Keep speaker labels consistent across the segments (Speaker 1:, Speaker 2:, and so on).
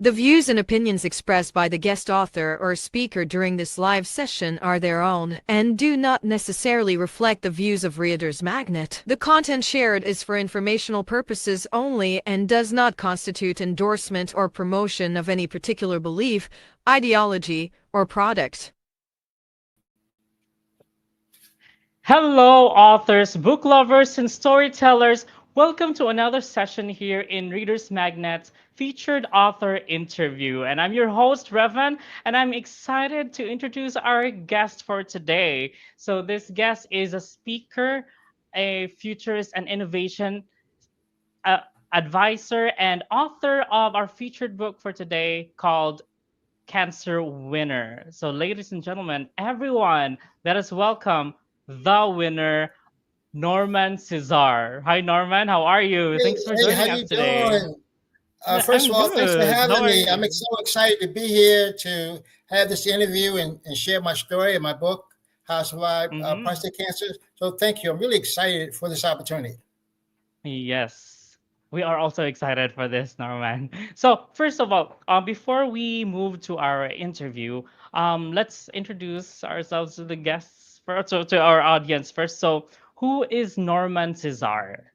Speaker 1: The views and opinions expressed by the guest author or speaker during this live session are their own and do not necessarily reflect the views of Reader's Magnet. The content shared is for informational purposes only and does not constitute endorsement or promotion of any particular belief, ideology, or product.
Speaker 2: Hello, authors, book lovers, and storytellers. Welcome to another session here in Reader's Magnet's featured author interview. And I'm your host, Revan, and I'm excited to introduce our guest for today. So, this guest is a speaker, a futurist, and innovation uh, advisor, and author of our featured book for today called Cancer Winner. So, ladies and gentlemen, everyone, let us welcome the winner, Norman Ceasar. Hi, Norman. How are you?
Speaker 3: Hey,
Speaker 2: Thanks for
Speaker 3: hey, how
Speaker 2: joining us
Speaker 3: you
Speaker 2: today.
Speaker 3: doing? First of
Speaker 2: I'm
Speaker 3: all, thanks for
Speaker 2: good. How
Speaker 3: having
Speaker 2: are
Speaker 3: me. I'm
Speaker 2: you?
Speaker 3: so excited to be here to have this interview and share my story and my book, How to Survive
Speaker 2: hmm
Speaker 3: Prostate Cancer. So thank you. I'm really excited for this opportunity.
Speaker 2: Yes. We are also excited for this, Norman. So, first of all, before we move to our interview, let's introduce ourselves to the guests first, to our audience first. So, who is Norman Ceasar?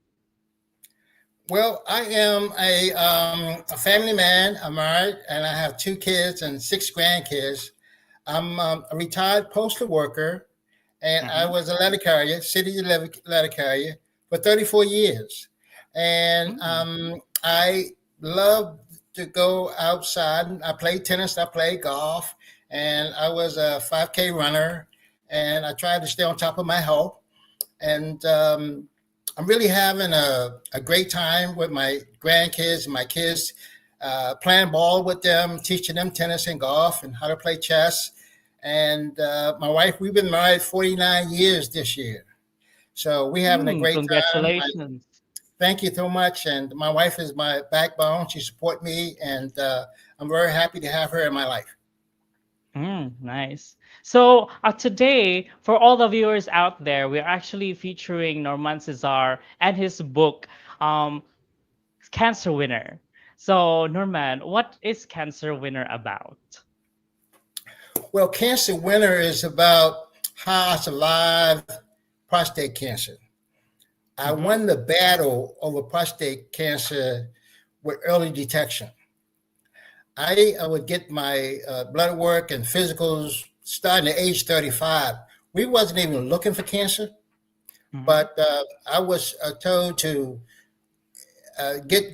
Speaker 3: Well, I am a family man. I'm married and I have 2 kids and 6 grandkids. I'm a retired postal worker and I
Speaker 2: Mm-hmm.
Speaker 3: was a letter carrier, city letter carrier for 34 years. And I love to go outside. I played tennis, I played golf, and I was a 5K runner. And I tried to stay on top of my health. And I'm really having a great time with my grandkids and my kids, playing ball with them, teaching them tennis and golf and how to play chess. And my wife, we've been married 49 years this year. So we're having a great time.
Speaker 2: Congratulations.
Speaker 3: Thank you so much. And my wife is my backbone. She supports me, and I'm very happy to have her in my life.
Speaker 2: Nice. So today, for all the viewers out there, we're actually featuring Norman Cesar and his book, um, Cancer Winner. So, Norman, what is Cancer Winner about?
Speaker 3: Well, Cancer Winter is about how I survived prostate cancer. I
Speaker 2: Mm-hmm.
Speaker 3: won the battle over prostate cancer with early detection. I would get my blood work and physicals starting at age 35. We wasn't even looking for cancer,
Speaker 2: Mm-hmm.
Speaker 3: but I was told to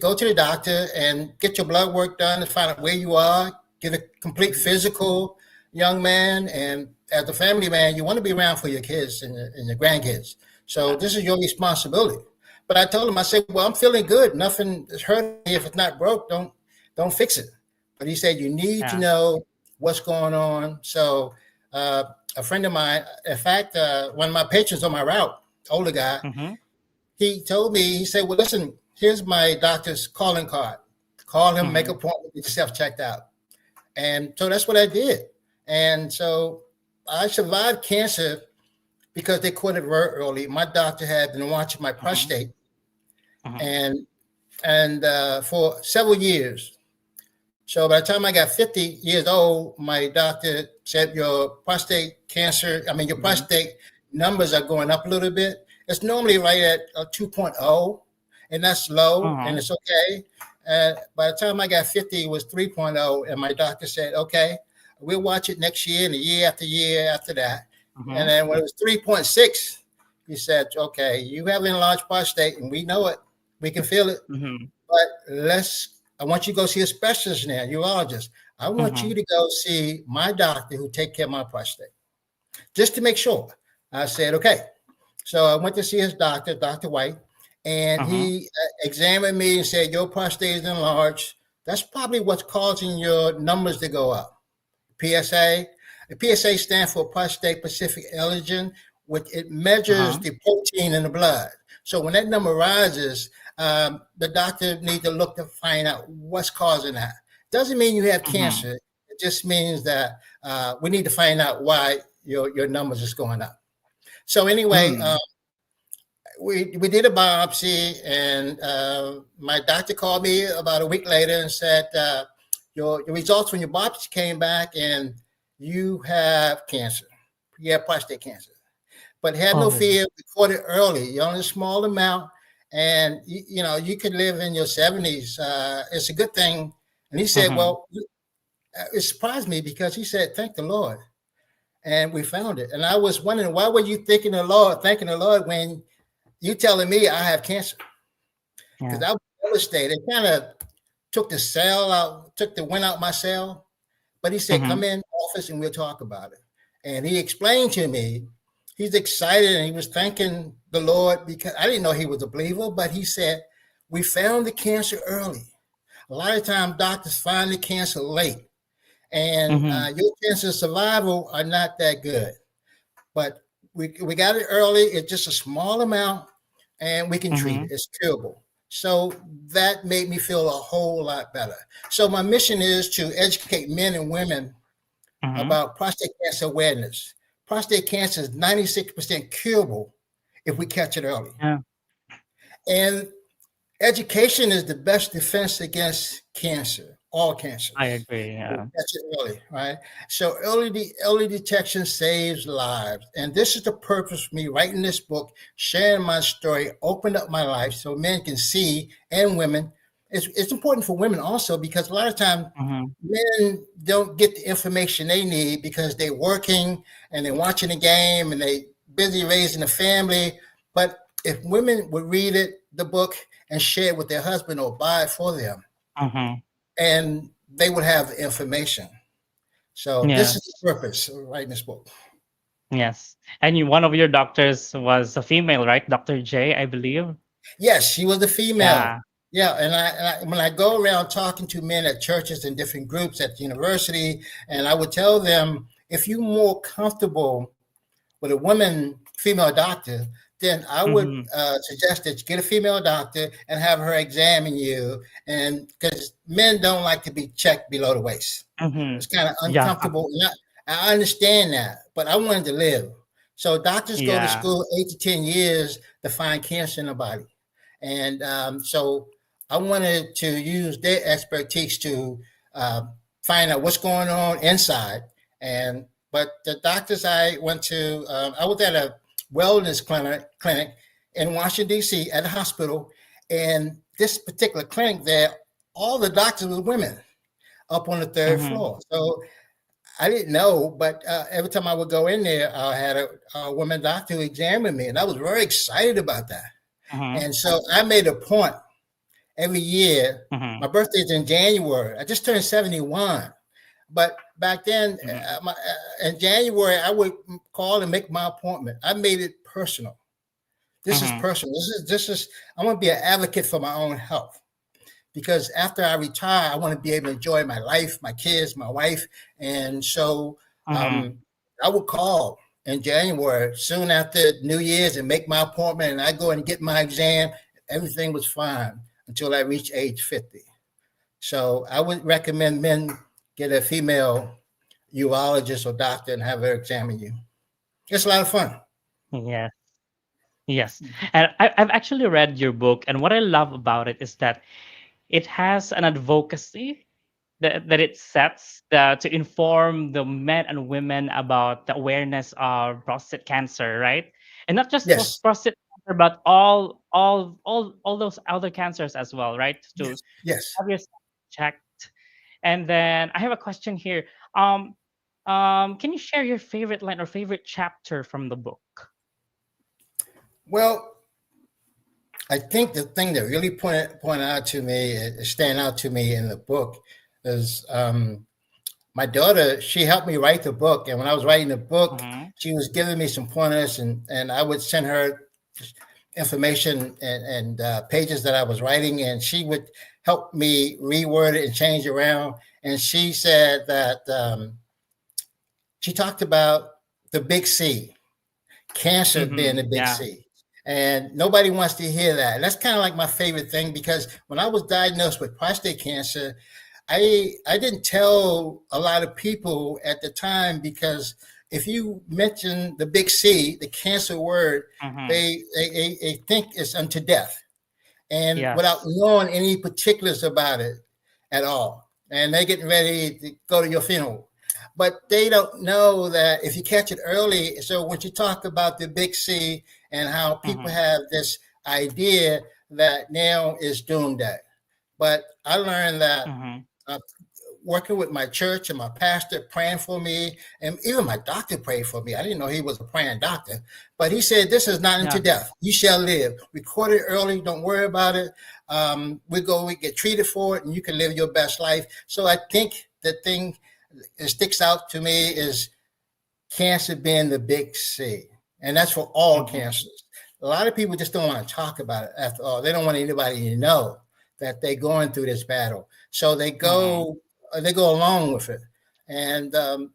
Speaker 3: go to the doctor and get your blood work done to find out where you are, get a complete physical, young man. And as a family man, you want to be around for your kids and your grandkids. So this is your responsibility. But I told him, I said, well, I'm feeling good. Nothing is hurting me. If it's not broke, don't fix it. But he said, you need to
Speaker 2: Yeah.
Speaker 3: know what's going on. So uh, a friend of mine, in fact, one of my patrons on my route, older guy,
Speaker 2: Mm-hmm.
Speaker 3: he told me, he said, well, listen, here's my doctor's calling card. Call him, make
Speaker 2: Mm-hmm.
Speaker 3: an appointment, get yourself checked out. And so that's what I did. And so I survived cancer because they caught it very early. My doctor had been watching my
Speaker 2: Mm-hmm.
Speaker 3: prostate
Speaker 2: Mm-hmm.
Speaker 3: and for several years. So by the time I got 50 years old, my doctor said your your
Speaker 2: Mm-hmm.
Speaker 3: prostate numbers are going up a little bit. It's normally right at 2.0, and that's low, and
Speaker 2: Uh-huh.
Speaker 3: it's okay. By the time I got 50, it was 3.0, and my doctor said, okay, we'll watch it next year and the year after that. And
Speaker 2: Mm-hmm.
Speaker 3: then when it was 3.6, he said, okay, you have an enlarged prostate, and we know it. We can feel it.
Speaker 2: Mm-hmm.
Speaker 3: But I want you to go see a specialist now, urologist. I want
Speaker 2: Mm-hmm.
Speaker 3: you to go see my doctor who take care of my prostate, just to make sure. I said, okay. So I went to see his doctor, Dr. White, and
Speaker 2: Uh-huh.
Speaker 3: he examined me and said, your prostate is enlarged. That's probably what's causing your numbers to go up. PSA. The PSA stands for prostate specific antigen, which it measures
Speaker 2: Uh-huh.
Speaker 3: the protein in the blood. So when that number rises, the doctor needs to look to find out what's causing that. Doesn't mean you have
Speaker 2: Mm-hmm.
Speaker 3: cancer. It just means that we need to find out why your numbers is going up. So anyway,
Speaker 2: Mm-hmm.
Speaker 3: we did a biopsy, and my doctor called me about a week later and said, your results from your biopsy came back and you have cancer. You have prostate cancer. But have no
Speaker 2: Oh.
Speaker 3: fear, report it early. You're only a small amount, and you could live in your 70s. It's a good thing. And he said,
Speaker 2: Mm-hmm.
Speaker 3: well, it surprised me because he said, thank the Lord. And we found it. And I was wondering, why were you thanking the Lord when you telling me I have cancer? Because
Speaker 2: Yeah.
Speaker 3: I was devastated. It kind of took the wind out my cell. But he said,
Speaker 2: Mm-hmm.
Speaker 3: come in office and we'll talk about it. And he explained to me, he's excited and he was thanking the Lord because I didn't know he was a believer, but he said, we found the cancer early. A lot of times doctors find the cancer late, and
Speaker 2: Mm-hmm.
Speaker 3: your chances of survival are not that good. But we got it early. It's just a small amount, and we can treat
Speaker 2: Mm-hmm.
Speaker 3: it. It's curable. So that made me feel a whole lot better. So my mission is to educate men and women
Speaker 2: Mm-hmm.
Speaker 3: about prostate cancer awareness. Prostate cancer is 96% curable if we catch it early.
Speaker 2: Yeah.
Speaker 3: And education is the best defense against cancer, all
Speaker 2: I
Speaker 3: cancers.
Speaker 2: agree. Yeah.
Speaker 3: Catch it early, right? So early detection saves lives. And this is the purpose of me writing this book, sharing my story, open up my life so men can see, and women. It's important for women also because a lot of times
Speaker 2: Mm-hmm.
Speaker 3: men don't get the information they need because they're working and they're watching the game and they busy raising a family. But if women would read the book and share it with their husband or buy it for them,
Speaker 2: Mm-hmm.
Speaker 3: and they would have the information. So this is
Speaker 2: Yes.
Speaker 3: the purpose of writing this book.
Speaker 2: Yes. And one of your doctors was a female, right? Dr. J, I believe.
Speaker 3: Yes, she was a female.
Speaker 2: Yeah.
Speaker 3: Yeah, and when I go around talking to men at churches and different groups at the university, and I would tell them, if you're more comfortable with a female doctor, then I would
Speaker 2: Mm-hmm.
Speaker 3: suggest that you get a female doctor and have her examine you. And because men don't like to be checked below the waist,
Speaker 2: Mm-hmm.
Speaker 3: it's kind of
Speaker 2: Yeah.
Speaker 3: uncomfortable. And I understand that, but I wanted to live. So doctors go to
Speaker 2: Yeah.
Speaker 3: school 8 to 10 years to find cancer in the body. And so I wanted to use their expertise to uh, find out what's going on inside. But the doctors I went to, I was at a wellness clinic in Washington, D.C. at a hospital. And this particular clinic there, all the doctors were women up on the third
Speaker 2: Mm-hmm.
Speaker 3: floor. So I didn't know, but every time I would go in there, I had a woman doctor who examined me. And I was very excited about that.
Speaker 2: Mm-hmm.
Speaker 3: And so I made a point every year.
Speaker 2: Mm-hmm.
Speaker 3: My birthday's in January. I just turned 71. But back then,
Speaker 2: Mm-hmm.
Speaker 3: in January, I would call and make my appointment. I made it personal. This is
Speaker 2: Mm-hmm.
Speaker 3: personal. I want to be an advocate for my own health. Because after I retire, I want to be able to enjoy my life, my kids, my wife. And so
Speaker 2: Mm-hmm.
Speaker 3: I would call in January, soon after New Year's, and make my appointment. And I go and get my exam. Everything was fine until I reached age 50. So I would recommend men get a female urologist or doctor and have her examine you. It's a lot of fun.
Speaker 2: Yes. Yes. And I've actually read your book, and what I love about it is that it has an advocacy that it sets to inform the men and women about the awareness of prostate cancer, right? And not just
Speaker 3: Yes.
Speaker 2: prostate cancer, but all those other cancers as well, right? To
Speaker 3: Yes. Yes.
Speaker 2: have yourself checked. And then I have a question here. Can you share your favorite line or favorite chapter from the book?
Speaker 3: Well, I think the thing that really point out to me, stand out to me in the book, is my daughter. She helped me write the book, and when I was writing the book,
Speaker 2: Mm-hmm.
Speaker 3: she was giving me some pointers, and I would send her information and pages that I was writing, and she would help me reword it and change around. And she said that she talked about the big C, cancer being the
Speaker 2: Mm-hmm.
Speaker 3: big
Speaker 2: Yeah.
Speaker 3: C. And nobody wants to hear that. And that's kind of like my favorite thing, because when I was diagnosed with prostate cancer, I didn't tell a lot of people at the time, because if you mention the big C, the cancer word,
Speaker 2: Mm-hmm.
Speaker 3: they think it's unto death, and without
Speaker 2: Yes.
Speaker 3: knowing any particulars about it at all. and they're getting ready to go to your funeral. But they don't know that if you catch it early, so when you talk about the big C and how people
Speaker 2: Mm-hmm.
Speaker 3: have this idea that now is doomsday. But I learned that
Speaker 2: Mm-hmm.
Speaker 3: uh, working with my church and my pastor praying for me, and even my doctor prayed for me. I didn't know he was a praying doctor, but he said, "This is not unto
Speaker 2: Yeah.
Speaker 3: death. You shall live. Record it early. Don't worry about it. We get treated for it, and you can live your best life." So I think the thing that sticks out to me is cancer being the big C, and that's for all
Speaker 2: Mm-hmm.
Speaker 3: cancers. A lot of people just don't want to talk about it. After all, they don't want anybody to know that they're going through this battle, so
Speaker 2: Mm-hmm.
Speaker 3: they go along with it. And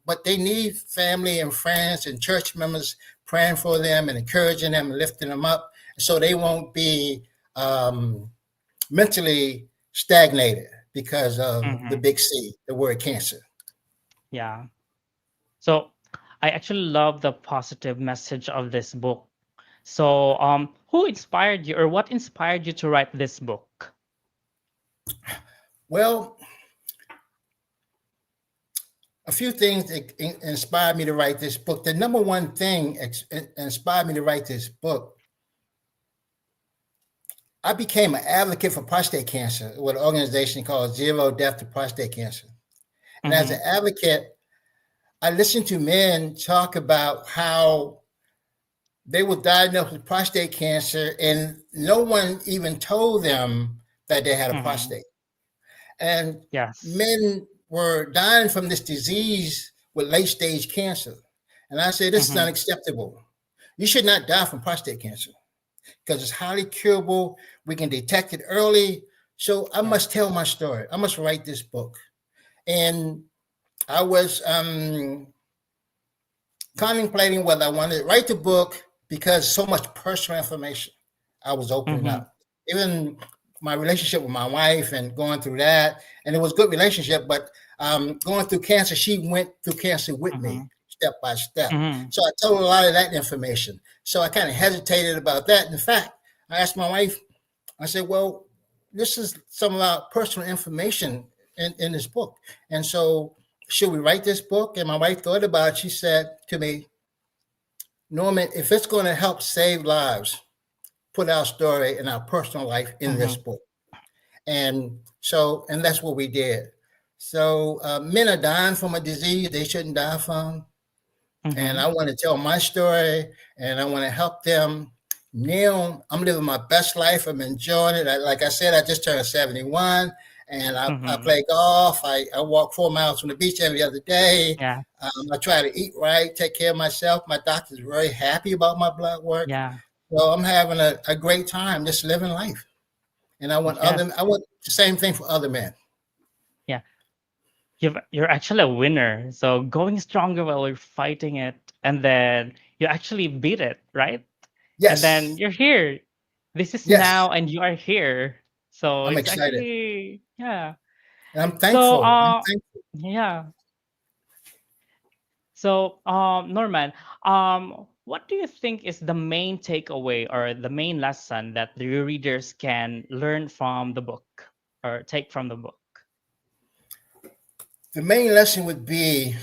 Speaker 3: but they need family and friends and church members praying for them and encouraging them and lifting them up, so they won't be um, mentally stagnated because of the
Speaker 2: Mm-hmm.
Speaker 3: big C, the word cancer.
Speaker 2: Yeah. So I actually love the positive message of this book. So who inspired you, or what inspired you to write this book?
Speaker 3: Well, a few things that inspired me to write this book. The number one thing inspired me to write this book. I became an advocate for prostate cancer with an organization called Zero Death to Prostate Cancer. And as
Speaker 2: Mm-hmm.
Speaker 3: an advocate, I listened to men talk about how they were diagnosed with prostate cancer and no one even told them that they had a
Speaker 2: Mm-hmm.
Speaker 3: prostate. And
Speaker 2: Yes.
Speaker 3: men were dying from this disease with late stage cancer. And I said, this is
Speaker 2: Mm-hmm.
Speaker 3: unacceptable. You should not die from prostate cancer because it's highly curable. We can detect it early. So I must tell
Speaker 2: Yes.
Speaker 3: my story. I must write this book. And I was contemplating whether I wanted to write the book because so much personal information I was opening
Speaker 2: Mm-hmm.
Speaker 3: up. Even my relationship with my wife and going through that, and it was a good relationship, but going through cancer, she went through cancer with
Speaker 2: Mm-hmm.
Speaker 3: me step by step.
Speaker 2: Mm-hmm.
Speaker 3: So I told a lot of that information. So I kind of hesitated about that. In fact, I asked my wife, I said, well, this is some of our personal information in this book. And so should we write this book? And my wife thought about it. She said to me, Norman, if it's going to help save lives, put our story and our personal life in this
Speaker 2: Mm-hmm.
Speaker 3: book. And that's what we did. So men are dying from a disease they shouldn't die from. And
Speaker 2: Mm-hmm.
Speaker 3: I want to tell my story and I want to help them. Now I'm living my best life. I'm enjoying it. Like I said, I just turned 71 and I
Speaker 2: Mm-hmm.
Speaker 3: play golf. I walk 4 miles from the beach every other day.
Speaker 2: Yeah.
Speaker 3: I try to eat right, take care of myself. My doctor's very happy about my blood work.
Speaker 2: Yeah.
Speaker 3: So I'm having a great time just living life. And I
Speaker 2: Yes.
Speaker 3: want the same thing for other men.
Speaker 2: Yeah. You're actually a winner. So going stronger while you're fighting it, and then you actually beat it, right? And then
Speaker 3: Yes,
Speaker 2: you're here. This is
Speaker 3: yes,
Speaker 2: now, and you are here. So
Speaker 3: I'm
Speaker 2: it's
Speaker 3: excited.
Speaker 2: actually, yeah.
Speaker 3: And I'm
Speaker 2: So
Speaker 3: thankful. I'm thankful.
Speaker 2: yeah. So Norman, what do you think is the main takeaway or the main lesson that the readers can learn from the book or take from the book?
Speaker 3: The main lesson would be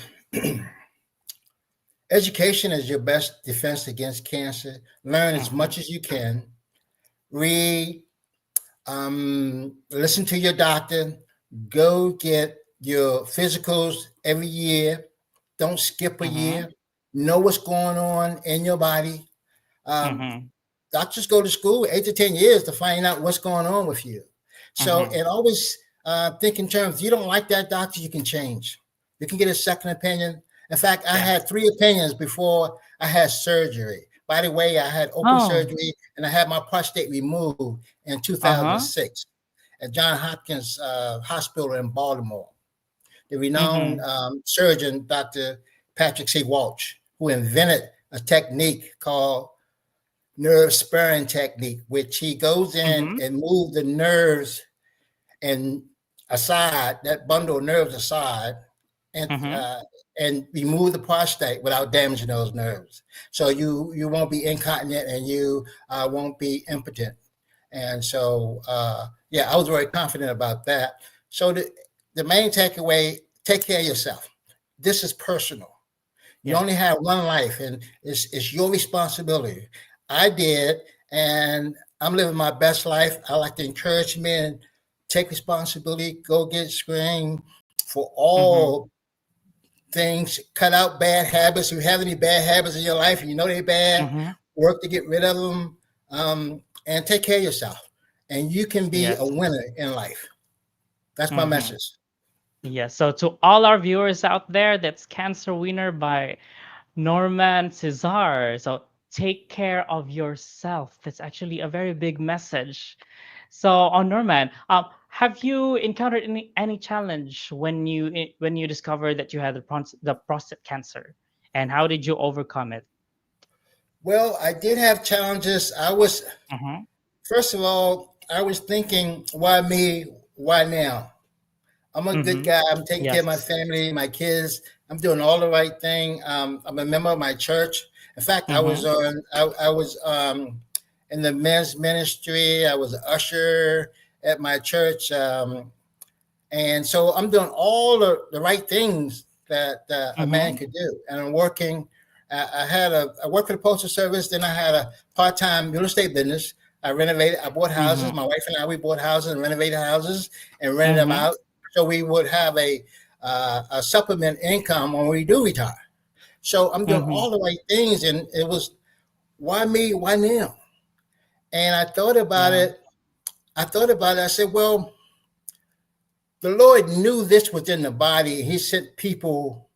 Speaker 3: education is your best defense against cancer. Learn as
Speaker 2: Mm-hmm.
Speaker 3: much as you can. Read, listen to your doctor. Go get your physicals every year. Don't skip a
Speaker 2: Mm-hmm.
Speaker 3: year. Know what's going on in your body. Um,
Speaker 2: Mm-hmm.
Speaker 3: Doctors go to school 8 to 10 years to find out what's going on with you. So,
Speaker 2: Mm-hmm.
Speaker 3: and always think in terms, you don't like that doctor, you can change. You can get a second opinion. In fact, I
Speaker 2: Yeah.
Speaker 3: had 3 opinions before I had surgery. By the way, I had open
Speaker 2: Oh.
Speaker 3: surgery and I had my prostate removed in
Speaker 2: Uh-huh.
Speaker 3: 2006 at John Hopkins Hospital in Baltimore. The renowned
Speaker 2: Mm-hmm.
Speaker 3: surgeon, Dr. Patrick C. Walsh, who invented a technique called nerve sparing technique, which he goes in
Speaker 2: Mm-hmm.
Speaker 3: and moves the nerves and aside, that bundle of nerves aside, and
Speaker 2: Mm-hmm.
Speaker 3: uh, and remove the prostate without damaging those nerves. So you won't be incontinent and you won't be impotent. And so yeah, I was very confident about that. So the main takeaway: take care of yourself. This is personal. You only have one life, and it's your responsibility. I did, and I'm living my best life. I like to encourage men, take responsibility, go get screened for all things, cut out bad habits. If you have any bad habits in your life and you know they're bad, work to get rid of them, and take care of yourself. And you can be a winner in life. That's my message.
Speaker 2: Yes. So to all our viewers out there, that's Cancer Winner by Norman Ceasar. So take care of yourself. That's actually a very big message. So, Norman, have you encountered any challenge when you discovered that you had the prostate cancer, and how did you overcome it?
Speaker 3: Well, I did have challenges. I was,
Speaker 2: Mm-hmm.
Speaker 3: first of all, I was thinking, why me? Why now? I'm a good
Speaker 2: Mm-hmm.
Speaker 3: guy. I'm taking care of my
Speaker 2: Yes.
Speaker 3: family, my kids. I'm doing all the right thing. I'm a member of my church. In fact,
Speaker 2: Mm-hmm.
Speaker 3: I was in the men's ministry. I was an usher at my church. And so I'm doing all the right things that a man
Speaker 2: Mm-hmm.
Speaker 3: could do. And I'm working. I worked for the postal service. Then I had a part-time real estate business. I bought houses.
Speaker 2: Mm-hmm.
Speaker 3: My wife and I, we bought houses and renovated houses and rented them
Speaker 2: Mm-hmm.
Speaker 3: out. So we would have a supplement income when we do retire. So I'm doing
Speaker 2: Mm-hmm.
Speaker 3: all the right things. And it was, why me? Why now? And I thought about
Speaker 2: Yeah.
Speaker 3: it. I said, well, the Lord knew this was in the body. He sent people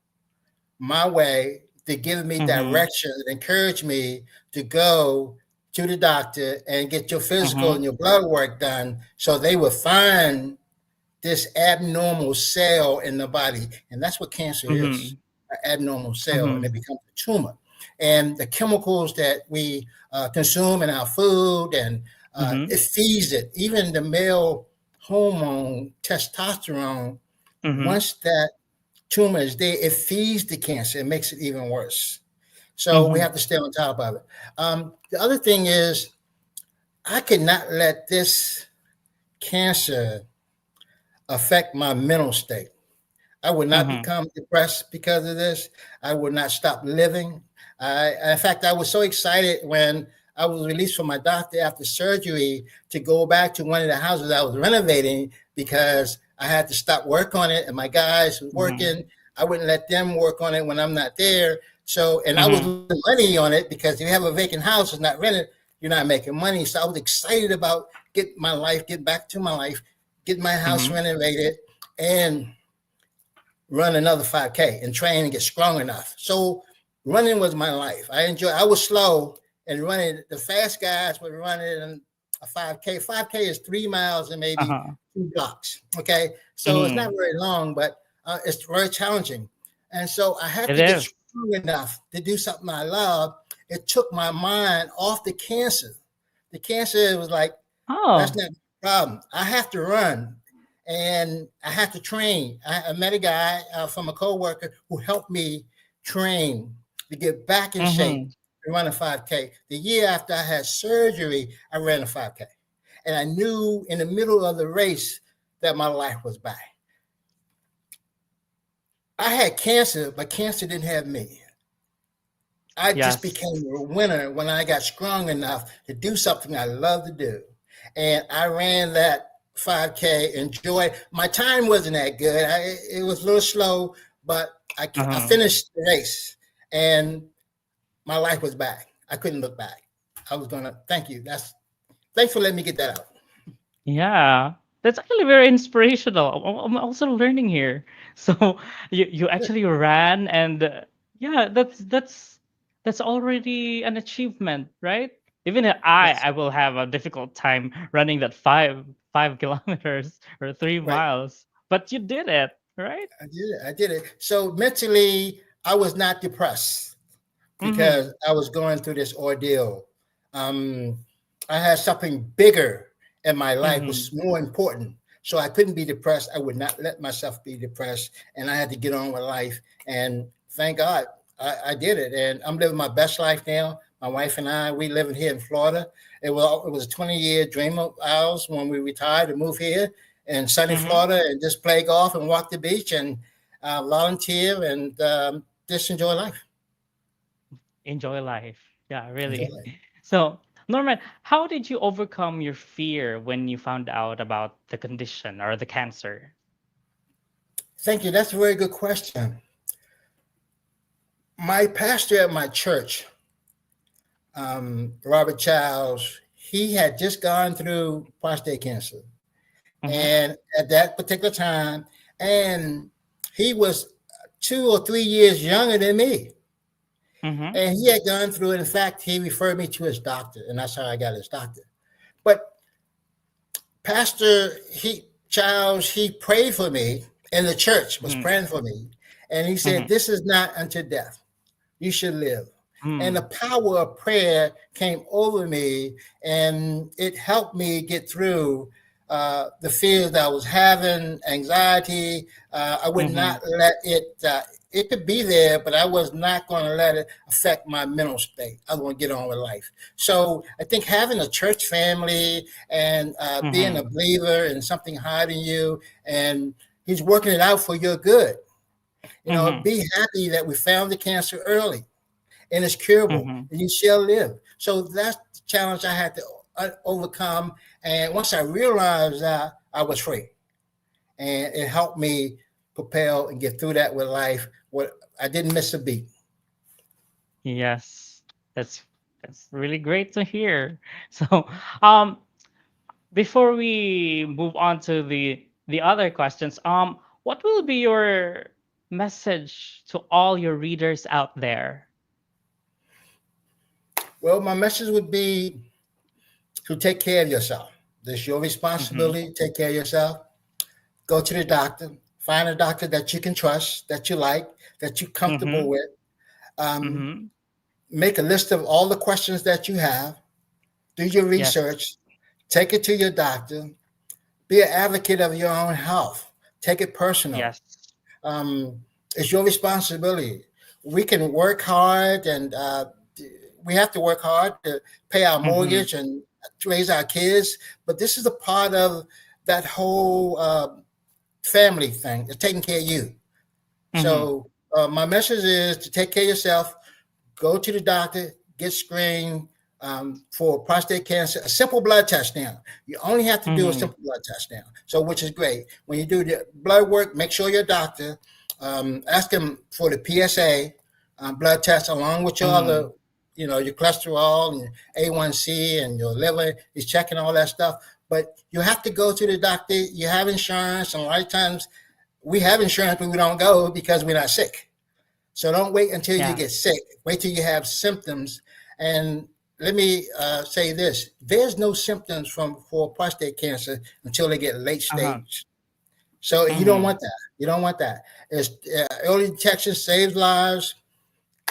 Speaker 3: my way to give me
Speaker 2: Mm-hmm.
Speaker 3: direction and encourage me to go to the doctor and get your physical
Speaker 2: Mm-hmm.
Speaker 3: and your blood work done so they would find this abnormal cell in the body. And that's what cancer is,
Speaker 2: Mm-hmm.
Speaker 3: an abnormal cell, and
Speaker 2: Mm-hmm.
Speaker 3: it becomes a tumor. And the chemicals that we consume in our food, and
Speaker 2: Mm-hmm.
Speaker 3: it feeds it. Even the male hormone, testosterone,
Speaker 2: Mm-hmm.
Speaker 3: once that tumor is there, it feeds the cancer. It makes it even worse. So we
Speaker 2: Mm-hmm.
Speaker 3: have to stay on top of it. The other thing is, I could not let this cancer affect my mental state. I would not
Speaker 2: Mm-hmm.
Speaker 3: become depressed because of this. I would not stop living. In fact, I was so excited when I was released from my doctor after surgery to go back to one of the houses I was renovating because I had to stop work on it, and my guys were
Speaker 2: Mm-hmm.
Speaker 3: working. I wouldn't let them work on it when I'm not there. So, and I was
Speaker 2: Mm-hmm.
Speaker 3: losing money on it because if you have a vacant house, it's not rented, you're not making money. So I was excited about get back to my life, get my house
Speaker 2: Mm-hmm.
Speaker 3: renovated, and run another 5K and train and get strong enough. So running was my life. I was slow and running. The fast guys were running a 5K. 5K is 3 miles and maybe
Speaker 2: Uh-huh.
Speaker 3: 2 blocks. Okay. So it's not
Speaker 2: Mm-hmm.
Speaker 3: very long, but it's very challenging. And so I had
Speaker 2: It
Speaker 3: to get
Speaker 2: is.
Speaker 3: strong enough to do something I love. It took my mind off the cancer. The cancer was like, that's
Speaker 2: Oh.
Speaker 3: not the problem. I have to run and I have to train. I met a guy from a coworker who helped me train to get back in shape
Speaker 2: Mm-hmm.
Speaker 3: to run a 5K. The year after I had surgery, I ran a 5K. And I knew in the middle of the race that my life was back. I had cancer, but cancer didn't have me. I just
Speaker 2: Yes.
Speaker 3: became a winner when I got strong enough to do something I love to do. And I ran that 5K, enjoyed. My time wasn't that good. It was a little slow, but I
Speaker 2: Uh-huh.
Speaker 3: finished the race and my life was back. I couldn't look back. Thank you. Thanks for letting me get that out.
Speaker 2: Yeah, that's actually very inspirational. I'm also learning here. So you actually ran, and yeah, that's already an achievement, right? Even
Speaker 3: Yes,
Speaker 2: I will have a difficult time running that five kilometers or three
Speaker 3: right.
Speaker 2: miles, but you did it, right?
Speaker 3: I did it. I did it. So mentally, I was not depressed
Speaker 2: Mm-hmm.
Speaker 3: because I was going through this ordeal. Um, I had something bigger in my life,
Speaker 2: Mm-hmm.
Speaker 3: was more important. So I couldn't be depressed. I would not let myself be depressed, and I had to get on with life. And thank God I did it. And I'm living my best life now. My wife and I, we living here in Florida. It was a 20-year dream of ours when we retired to move here. in sunny
Speaker 2: Mm-hmm.
Speaker 3: Florida and just play golf and walk the beach and volunteer and just enjoy life.
Speaker 2: Enjoy life. Yeah,
Speaker 3: Enjoy
Speaker 2: really.
Speaker 3: life.
Speaker 2: So, Norman, how did you overcome your fear when you found out about the condition or the cancer?
Speaker 3: Thank you. That's a very good question. My pastor at my church, Robert Childs, he had just gone through prostate cancer.
Speaker 2: Mm-hmm.
Speaker 3: And at that particular time, and he was 2 or 3 years younger than me.
Speaker 2: Mm-hmm.
Speaker 3: And he had gone through it. In fact, he referred me to his doctor, and that's how I got his doctor. But Pastor Charles, he prayed for me, and the church was
Speaker 2: Mm-hmm.
Speaker 3: praying for me. And he said,
Speaker 2: Mm-hmm.
Speaker 3: "This is not unto death. You should live." And the
Speaker 2: Mm-hmm.
Speaker 3: power of prayer came over me, and it helped me get through the fears that I was having, anxiety. I would
Speaker 2: Mm-hmm.
Speaker 3: not let it. It could be there, but I was not going to let it affect my mental state. I was going to get on with life. So I think having a church family and being a
Speaker 2: Mm-hmm.
Speaker 3: believer in something higher than you, and He's working it out for your good.
Speaker 2: Mm-hmm.
Speaker 3: Be happy that we found the cancer early and it's curable
Speaker 2: Mm-hmm.
Speaker 3: and you shall live. So that's the challenge I had to overcome. And once I realized that, I was free, and it helped me propel and get through that with life. What I didn't miss a beat.
Speaker 2: Yes, that's that's really great to hear. So, um, before we move on to the other questions, what will be your message to all your readers out there?
Speaker 3: Well, my message would be to take care of yourself. This your
Speaker 2: Mm-hmm.
Speaker 3: responsibility. Take care of yourself. Go to the doctor. Find a doctor that you can trust, that you like, that you're comfortable
Speaker 2: Mm-hmm.
Speaker 3: with. Um,
Speaker 2: Mm-hmm.
Speaker 3: Make a list of all the questions that you have. Do your
Speaker 2: Yes.
Speaker 3: research. Take it to your doctor. Be an advocate of your own health. Take it personal.
Speaker 2: Yes.
Speaker 3: Um, it's your responsibility. We can work hard, and we have to work hard to pay our
Speaker 2: Mm-hmm.
Speaker 3: mortgage and to raise our kids. But this is a part of that whole family thing. It's taking care of you.
Speaker 2: Mm-hmm.
Speaker 3: So my message is to take care of yourself. Go to the doctor, get screened for prostate cancer. A simple blood test now. You only have to do a
Speaker 2: Mm-hmm.
Speaker 3: simple blood test now. So, which is great. When you do the blood work, make sure your doctor ask him for the PSA blood test along with your
Speaker 2: Mm-hmm.
Speaker 3: other, your cholesterol and your A1C and your liver. He's checking all that stuff. But you have to go to the doctor. You have insurance, and a lot of times we have insurance, but we don't go because we're not sick. So don't wait until you
Speaker 2: Yeah.
Speaker 3: get sick. Wait till you have symptoms. And let me say this: there's no symptoms for prostate cancer until they get late
Speaker 2: Uh-huh.
Speaker 3: stage. So you don't
Speaker 2: Mm-hmm.
Speaker 3: want that. You don't want that. It's early detection saves lives.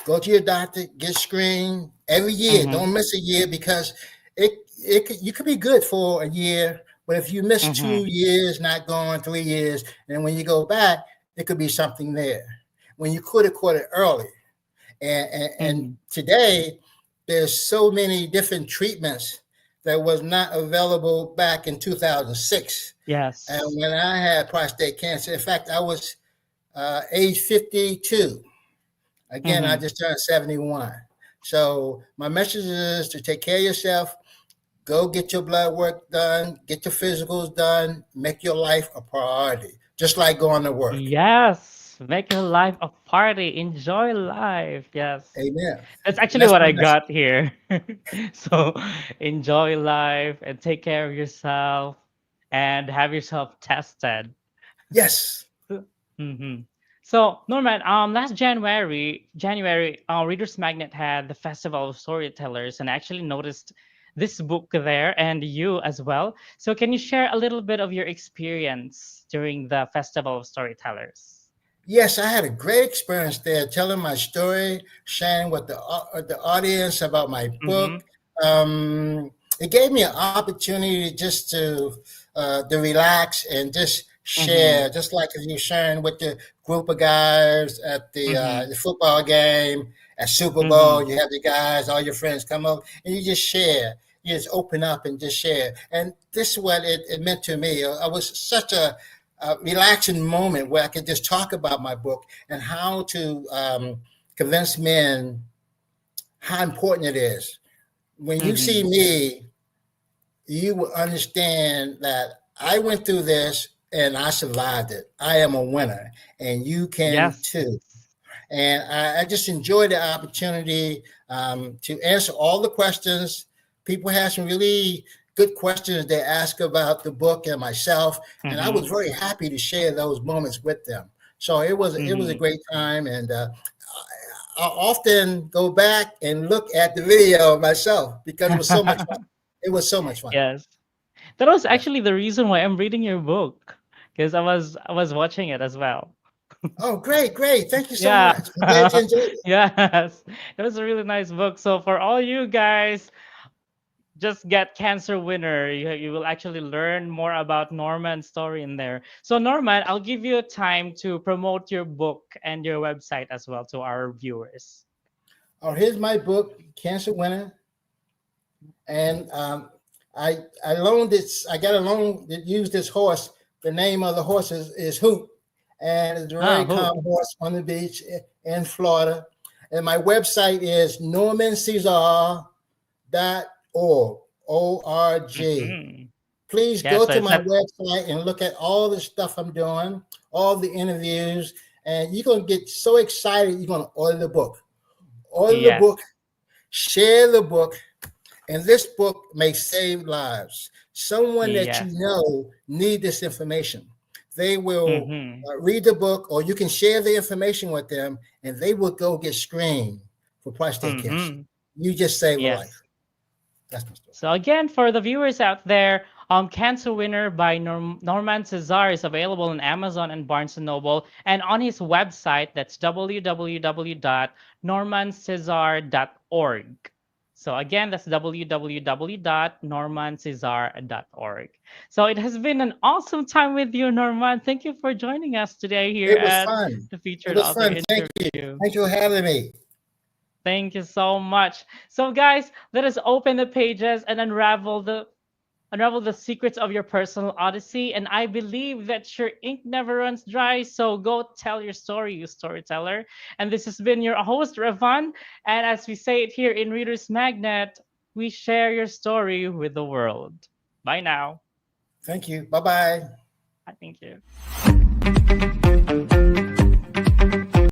Speaker 3: Go to your doctor, get screened every year.
Speaker 2: Mm-hmm.
Speaker 3: Don't miss a year because you could be good for a year, but if you miss
Speaker 2: Mm-hmm.
Speaker 3: 2 years, not going 3 years, and when you go back, it could be something there. When you could have caught it early, and
Speaker 2: Mm-hmm.
Speaker 3: today there's so many different treatments that was not available back in 2006. And
Speaker 2: Yes.
Speaker 3: when I had prostate cancer, in fact, I was age 52. Again, I
Speaker 2: Mm-hmm.
Speaker 3: just turned 71. So my message is to take care of yourself. Go get your blood work done. Get your physicals done. Make your life a priority, just like going to work.
Speaker 2: Yes. Make your life a party. Enjoy life. Yes.
Speaker 3: Amen.
Speaker 2: That's
Speaker 3: And
Speaker 2: actually
Speaker 3: that's
Speaker 2: what
Speaker 3: my
Speaker 2: I
Speaker 3: message.
Speaker 2: got here. So enjoy life and take care of yourself and have yourself tested.
Speaker 3: Yes.
Speaker 2: Hmm. So Norman, last January, Readers Magnet had the Festival of Storytellers, and I actually noticed this book there and you as well. So can you share a little bit of your experience during the Festival of Storytellers?
Speaker 3: Yes, I had a great experience there, telling my story, sharing with the audience about my
Speaker 2: Mm-hmm.
Speaker 3: book. It gave me an opportunity just to relax and just
Speaker 2: Mm-hmm.
Speaker 3: share, just like if you're sharing with the group of guys at
Speaker 2: Mm-hmm.
Speaker 3: the football game, at Super
Speaker 2: Mm-hmm.
Speaker 3: Bowl. You have the guys, all your friends come up, and you just share. you just open up and just share. And this is what it meant to me. It was such a relaxing moment where I could just talk about my book and how to convince men how important it is. When you see
Speaker 2: Mm-hmm.
Speaker 3: me, you will understand that I went through this and I survived it. I am a winner, and you can
Speaker 2: Yes.
Speaker 3: too. And I just enjoyed the opportunity to answer all the questions. People have some really good questions they ask about the book and myself, and I was
Speaker 2: Mm-hmm.
Speaker 3: very happy to share those moments with them. So it was a
Speaker 2: Mm-hmm.
Speaker 3: great time, and I often go back and look at the video myself because it was so much fun. It was so much fun.
Speaker 2: Yes. That was
Speaker 3: Yes.
Speaker 2: actually the reason why I'm reading your book, because I was watching it as well.
Speaker 3: Oh, great, great. Thank you so
Speaker 2: Yeah.
Speaker 3: much. I'm glad you enjoyed it.
Speaker 2: Yes. It was a really nice book. So for all you guys, just get Cancer Winner. You will actually learn more about Norman's story in there. So Norman, I'll give you time to promote your book and your website as well to our viewers.
Speaker 3: Oh, here's my book, Cancer Winner. And I loaned this. I got a loan that used this horse. The name of the horse is Hoot, and it's a
Speaker 2: Ah,
Speaker 3: very
Speaker 2: who?
Speaker 3: calm horse on the beach in Florida. And my website is normancesar.org. O-R-G.
Speaker 2: Mm-hmm.
Speaker 3: Please
Speaker 2: Yeah,
Speaker 3: go
Speaker 2: so
Speaker 3: to
Speaker 2: it's
Speaker 3: my
Speaker 2: not.
Speaker 3: website and look at all the stuff I'm doing, all the interviews, and you're gonna get so excited. You're gonna order the book. Order the
Speaker 2: Yes.
Speaker 3: book. Share the book, and this book may save lives. Someone that you
Speaker 2: Yes.
Speaker 3: know need this information. They will
Speaker 2: Mm-hmm.
Speaker 3: read the book, or you can share the information with them, and they will go get screened for prostate cancer.
Speaker 2: Mm-hmm.
Speaker 3: You just save a
Speaker 2: Yes.
Speaker 3: life. That's my story.
Speaker 2: So again, for the viewers out there, Cancer Winner by Norman Ceasar is available on Amazon and Barnes& and Noble, and on his website, that's www.normancesar.org. So again, that's www.normancesar.org. So it has been an awesome time with you, Norman. Thank you for joining us today here
Speaker 3: It was
Speaker 2: at
Speaker 3: fun.
Speaker 2: the
Speaker 3: It
Speaker 2: Featured
Speaker 3: was
Speaker 2: Author
Speaker 3: fun. Thank you.
Speaker 2: Interview.
Speaker 3: Thank you for having me.
Speaker 2: Thank you so much. So guys, let us open the pages and unravel the secrets of your personal odyssey. And I believe that your ink never runs dry. So go tell your story, you storyteller. And this has been your host, Revan. And as we say it here in Reader's Magnet, we share your story with the world. Bye now.
Speaker 3: Thank you. Bye bye.
Speaker 2: Thank you.